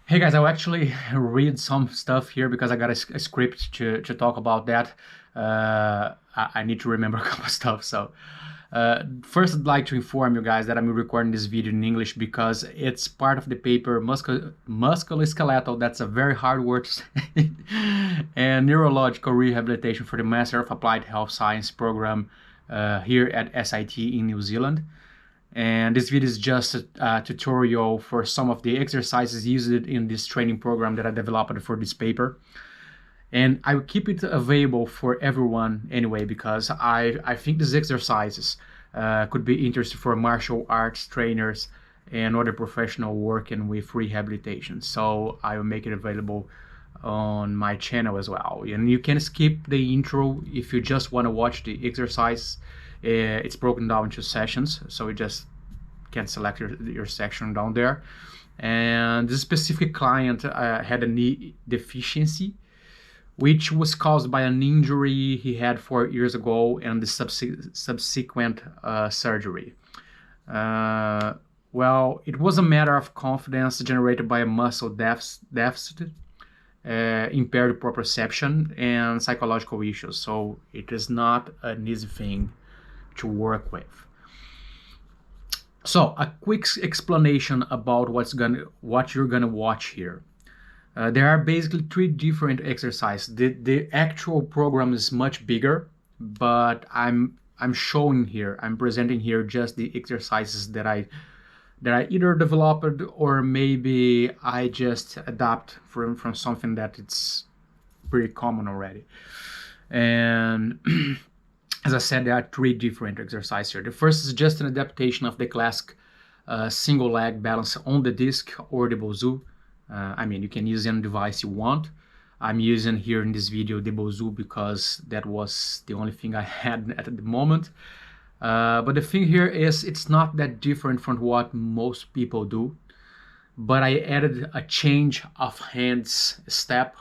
Hey guys, I'll actually read some stuff here because I got a script to talk about that. I need to remember a couple of stuff. So first I'd like to inform you guys that I'm recording this video in English because it's part of the paper Musculoskeletal, that's a very hard word to say, and neurological rehabilitation for the Master of Applied Health Science program here at SIT in New Zealand. And this video is just a tutorial for some of the exercises used in this training program that I developed for this paper. And I will keep it available for everyone anyway, because I think these exercises could be interesting for martial arts trainers and other professionals working with rehabilitation. So I will make it available on my channel as well. And you can skip the intro if you just want to watch the exercise. It's broken down into sessions, so you just can select your section down there. And this specific client had a knee deficiency, which was caused by an injury he had 4 years ago and the subsequent surgery. Well, it was a matter of confidence generated by a muscle deficit, impaired proprioception, and psychological issues. So it is not an easy thing to work with. So a quick explanation about what you're gonna watch here. There are basically 3 different exercises. The actual program is much bigger, but I'm presenting here just the exercises that I either developed or maybe I just adapt from something that it's pretty common already. And as I said, there are 3 different exercises here. The first is just an adaptation of the classic single leg balance on the disc or the bozu. You can use any device you want. I'm using here in this video the bozu because that was the only thing I had at the moment. But the thing here is it's not that different from what most people do. But I added a change of hands step,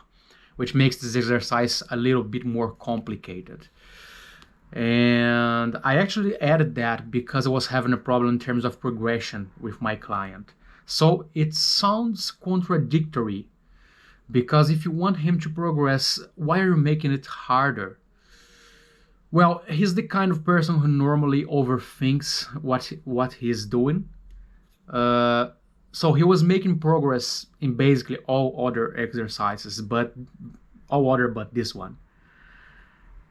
which makes this exercise a little bit more complicated. And I actually added that because I was having a problem in terms of progression with my client. So it sounds contradictory, because if you want him to progress, why are you making it harder? Well, he's the kind of person who normally overthinks what he's doing. So he was making progress in basically all other exercises, but this one.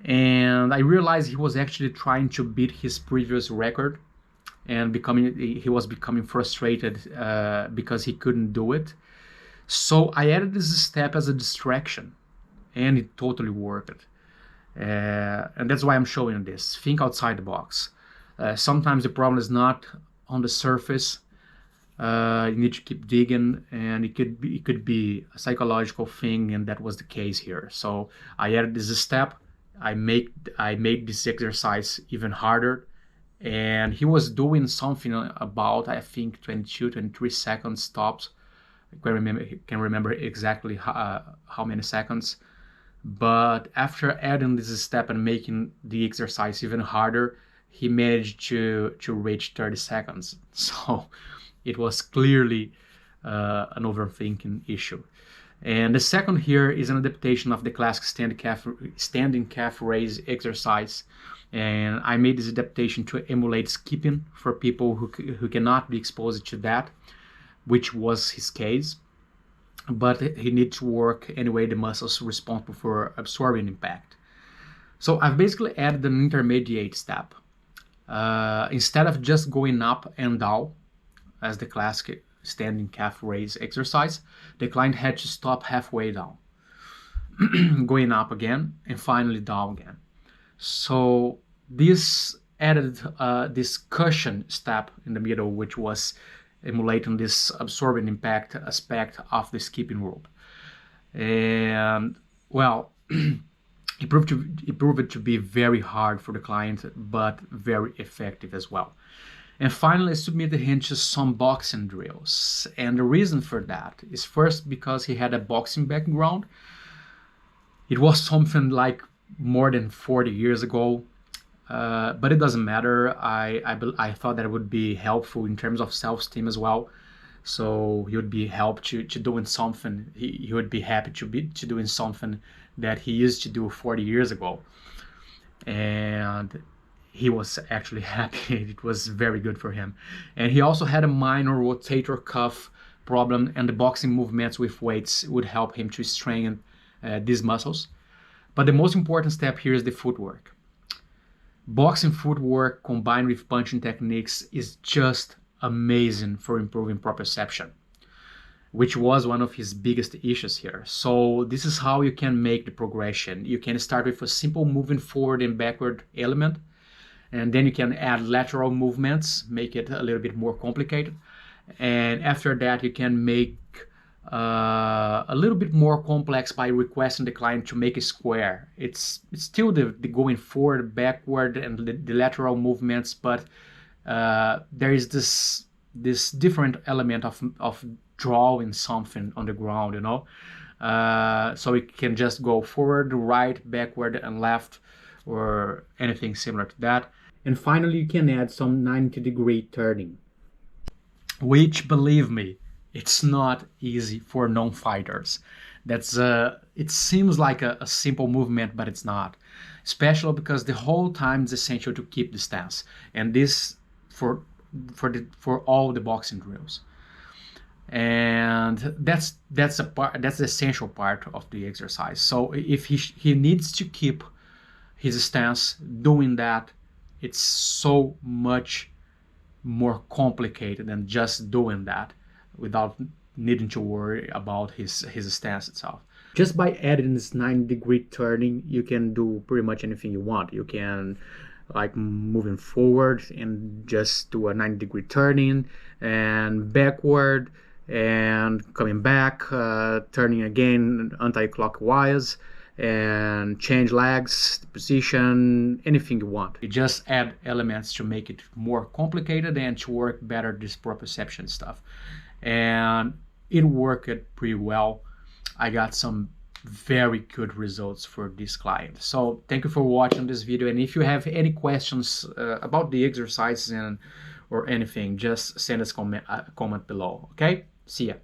And I realized he was actually trying to beat his previous record, and he was becoming frustrated because he couldn't do it. So I added this step as a distraction, and it totally worked. And that's why I'm showing this. Think outside the box. Sometimes the problem is not on the surface. You need to keep digging, and it could be a psychological thing, and that was the case here. So I added this step. I made this exercise even harder, and he was doing something about, I think, 23 seconds stops. I can remember exactly how many seconds. But after adding this step and making the exercise even harder, he managed to reach 30 seconds. So it was clearly an overthinking issue. And the second here is an adaptation of the classic standing calf raise exercise. And I made this adaptation to emulate skipping for people who cannot be exposed to that, which was his case. But he needs to work anyway the muscles responsible for absorbing impact. So I've basically added an intermediate step. Instead of just going up and down as the classic standing calf raise exercise, the client had to stop halfway down, going up again, and finally down again. So this added this cushion step in the middle, which was emulating this absorbing impact aspect of the skipping rope. And well, it proved to be very hard for the client, but very effective as well. And finally, I submitted him to some boxing drills. And the reason for that is first because he had a boxing background. It was something like more than 40 years ago. But it doesn't matter. I thought that it would be helpful in terms of self-esteem as well. So he would be helped to doing something. He would be happy to doing something that he used to do 40 years ago. And he was actually happy. It was very good for him. And he also had a minor rotator cuff problem, and the boxing movements with weights would help him to strengthen these muscles. But the most important step here is the footwork. Boxing footwork combined with punching techniques is just amazing for improving proprioception, which was one of his biggest issues here. So this is how you can make the progression. You can start with a simple moving forward and backward element, and then you can add lateral movements, make it a little bit more complicated. And after that, you can make a little bit more complex by requesting the client to make a square. It's still the going forward, backward, and the lateral movements, but there is this different element of drawing something on the ground, you know. So it can just go forward, right, backward, and left, or anything similar to that. And finally, you can add some 90-degree turning, which, believe me, it's not easy for non-fighters. It seems like a simple movement, but it's not. Especially because the whole time it's essential to keep the stance, and this for all the boxing drills. And that's the essential part of the exercise. So if he needs to keep his stance doing that, it's so much more complicated than just doing that without needing to worry about his stance itself. Just by adding this 90-degree turning, you can do pretty much anything you want. You can like moving forward and just do a 90-degree turning, and backward and coming back, turning again anti-clockwise, and change legs, position, anything you want. You just add elements to make it more complicated and to work better this proprioception stuff. And it worked pretty well. I got some very good results for this client. So thank you for watching this video, and if you have any questions about the exercises or anything, just send us a comment below. Okay, see ya.